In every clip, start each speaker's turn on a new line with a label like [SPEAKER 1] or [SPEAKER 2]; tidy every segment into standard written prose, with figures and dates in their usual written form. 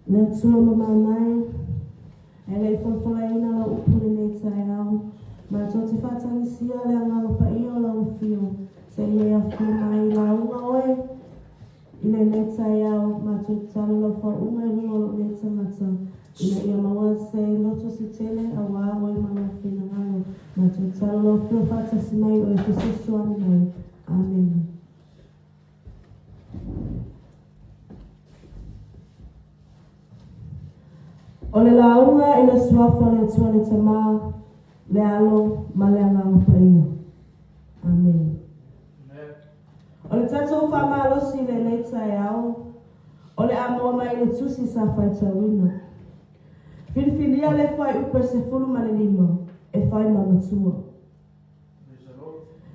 [SPEAKER 1] Le tua mama mai, e le fonfolaina la upune nei tai au, ma to te whatani sia le angaro pa io la ufio, se ie a fu mai la unga oe, ine nei tai au, ma to talo la fa unga e hunga lo nei tangata, ine ia maua se loto se tele a wawo e mana whina ngaro, ma to talo la fio whata sinai o e fisesu anai. Amen. O le launga i le suafa le atua le tamā, le alo ma le anganga pa ia. Amen. O le tatou whamalosi le nei tai au, o le amoa mai le tusi sa whai tawina. Whiriwhiria le whai upe se fulu ma le lima, e whai mamatua.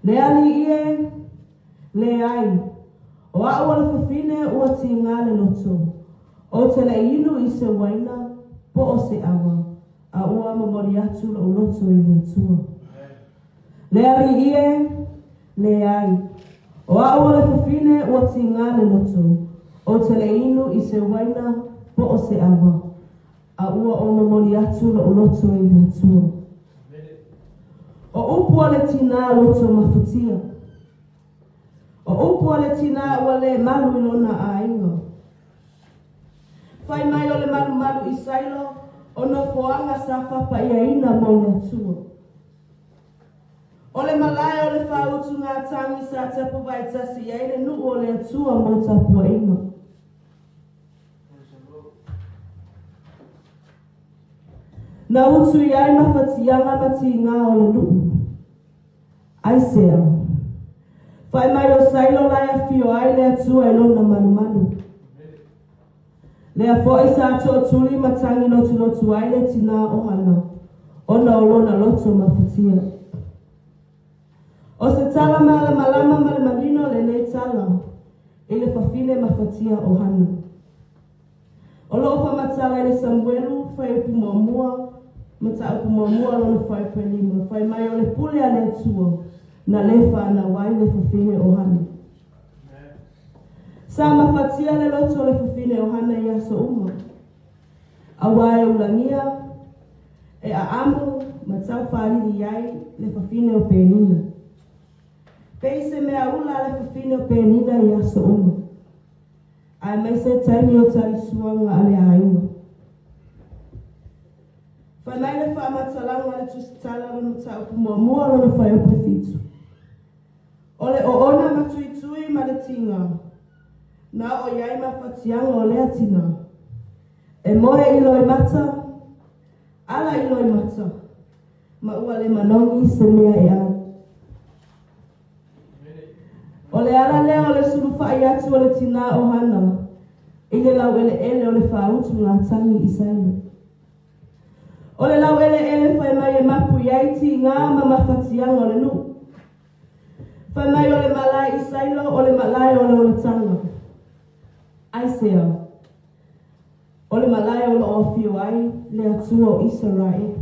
[SPEAKER 1] Le ali ie, le ai, o au ala whawhine ua ti ngā le loto, o te le inu i se waina, po o se awa, a ua mamori atu o loto i le atua. Le ari ie, le ai. O au ala whawhine ua ti ngā le loto, o te le inu i se waina, po o se awa, a ua o mamori atu o loto i le atua. O upu ale Tinā loto mawhatia. O upu ale Tinā ua le malu ilona a inga. Whai mai o le malu i sailo, o no foanga sa whapa ia ina mo le atua. O le malai o le whautu ngā tangi sa tapu vai tasi ia ele nu o le atua mo tapua inga. Na utu i ai mawhatianga mati ngā o le nu. Aisea. Whai mai o sailo lai a fio ai le atua ilona manu. Lea fo'i sa ato tuli matangi lotu ai le Tinā ohana, ona o lona loto mawhatia. O se tala ma le malama ma le marino le nei tala, e le whawhine mawhatia ohana. O loo whamatala le Samuelu, whai upu muamua, mata upu muamua lona whai pelima, whai mai o le pule a le atua, na lefa ana wai le whawhine ohana. Sa mawhatia le loto le whawhine o hana i aso uma. A wae ulangia, e a amu ma tau whāriri iai le whawhine o pēnina. Peise mea ula le whawhine o pēnina i aso uma. Ai mai se taimi o tari suanga ale a inga. Whanai le whaamatalanga le tusitala lana tau kumua lana whai o pethitu. Ole o ona matuitui ma le tinga. Na o iai mawhatianga o lea Tinā. E moe ilo i mata, ala ilo i mata. Ma ua le manongi se mea e ai. O le ala lea o le sulufa i atu o le Tinā o hana. I le lau ele o le whautu ngā tangi i saile. O le lau ele whai mai e mapu iai ti ngā ma mawhatianga o le nu. Whai mai o le malai i sailo o le malai o le tanga. Aisea, o le malai o le ofio ai, le atua o Israel.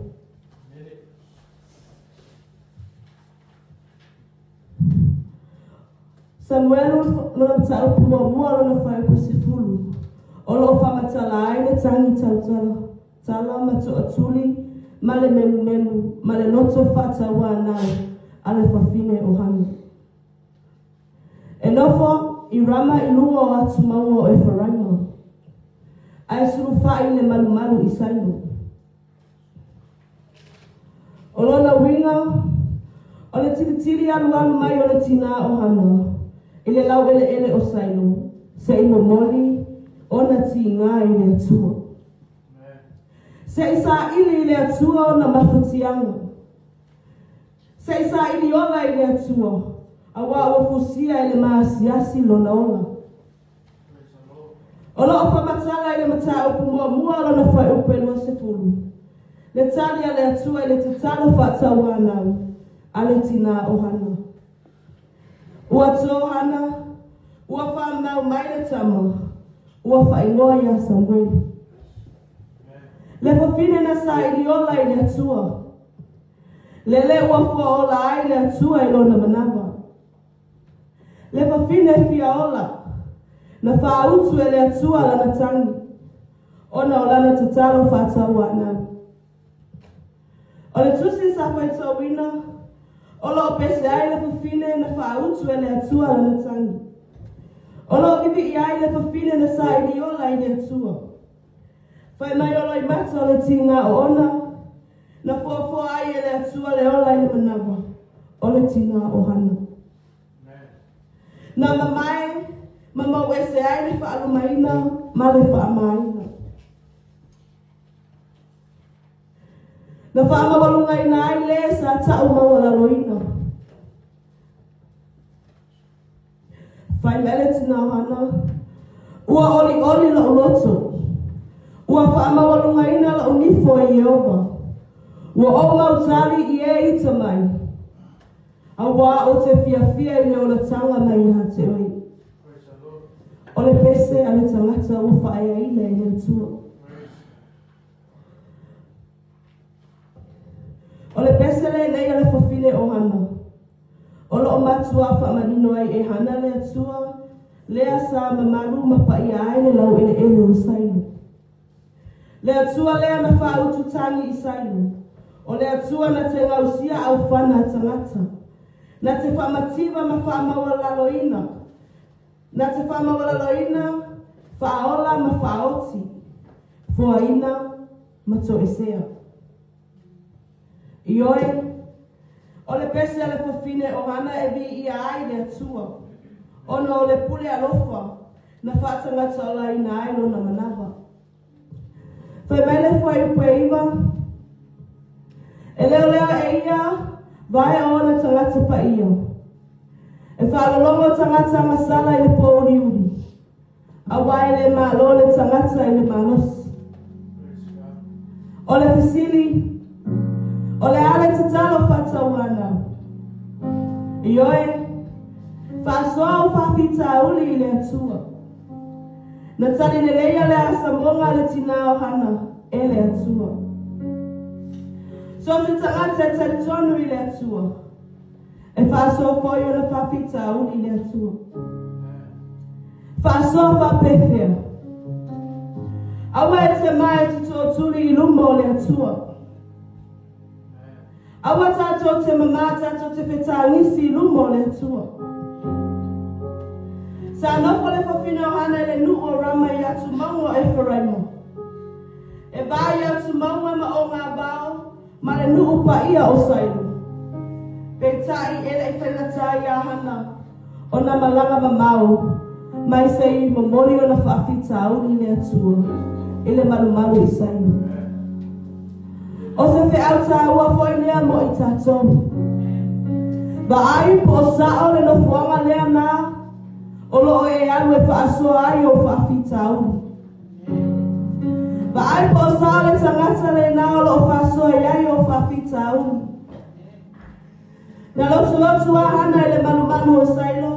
[SPEAKER 1] Samuelu lona tau mua lona whai ko se fulu. O lo whamatala ai le tangi tautala, tala ma to atuli, ma le memu, ma le noto whata wānau, a le whawhine o hanu. E nofo, I rama I lunga o atu maunga o Efraima. Ai suru whai le malu I sailo. O lona winga, o le tiritiri alu mai o le Tinā o hana. I le lau ele o sailo. Se I momoli, ona ti ngā I le atua. Se I sa ili I le atua o na mawhatianga. Se I sa ili ola I le atua. Awa o fusia ele maasiasi lona ola. O loo whamatala ele mata upu mua lona whai upe lua se fulu. Le tali ale atua ele te talo whata wānau, ale Tinā o hana. Ua tō hana, ua whanau mai le tama, ua whaingoa ia Samuelu. Le whawhine na sa ili ola ele atua. Lele ua wha ola ai le atua I lona manawa. Le whawhine fia ola, na whautu ele atua lana tangi. Ona olana tatalo whātaua ana. O le tusi sa whaitawina, ola o pese ai le whawhine na whaautu e le atua lana tangi. Ola o vivi i ai le whawhine na sa i li ola i le atua. Whai mai ola i mata o le tinga o ona, na fua ai e le atua le ola i le manawa, o le tinga o hana. Na mamai, mama wese ai le whaalumaina, ma le whaamaina. Na whaamawalunga ina ai le sa tau mawala loina. Whai mele tina hana, ua oli la uloto. Ua whaamawalunga ina la unifo e Ioapo. Ua o mautali i e ita mai. A wā o te fia i leo la tanga mai ha te oi. O le pese a le tangata ua whaea ina i le tua. O le pese le nei a le whawhine o hana. O lo o matua whaamanino ai e hana le atua, lea sa mamaru mapai ai le lau ele o sainu. Le atua lea na whaautu tangi i sainu. O le atua na te ngausia au whana tangata. Na te whaamativa ma whaamawalaloina. Na te whaamawalaloina, whaola ma whaoti. Fuaina ma toesea. Ioe, o le pese ale whawhine o hana e vi ia ai le atua. Ono o le pule alofa, na whaatangata ola ina ai lo na manawa. Whai mele whai upo e iwa, e leo e ia, vai o na tangata pa ia. E whaalolongo tangata masala i le po uri. A wai le malo le tangata i le manos. O le fisili, o le ale tatalo whatauana. Ioe, whasoa o whawhita uli i le atua. Na tali le leia le asamonga le Tinā o hana e le atua. So te tangata e tali tonu i le atua. E whasoa foi o le whawhita uli i le atua. Whasoa whapewhea. Awa e te mai tuto tuli i lumo o le atua. Awa tato te mama tato te whetangisi lumo le atua. Sa nofo le whawhine o hana le nu o rama i atu maunga e wharaimo. E vai atu maunga ma o ngā bao, ma le nu upa ia o sailu. Pe tai ele i whenatai a hana, o na malanga ma mau, mai se i momori o na whaafita auri le atua, i le malu i sailu. O se whiauta ua foi lea mo i tātou. Wa ai po o sao le no fuanga lea nā, o lo e alu e whaasoa ai o whaafita auri. Wa ai po o sao le tangata le nā o lo o whaasoa ai o whaafita auri. Na lotu a hana e le manu o sailo.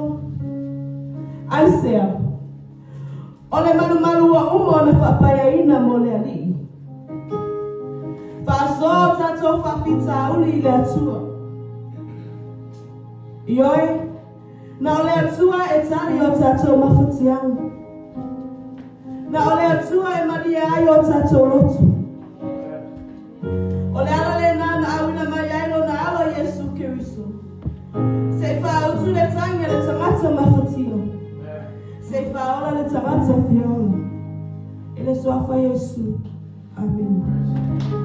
[SPEAKER 1] Ai sea. O le manu a umo na whapaya ina mo le alii. Whasoa tato whawhita uli i le atua. Ioe, na o le atua e tari o tato mawhatianga. Na o le atua e maria ai o tato lotu. O le ala le nana awina mai ailo na alo Yesu Kiriso. Se whaautu le tanga le tangata mawhatio. Se whaola le tangata fiola. I le soafa Yesu. Amen.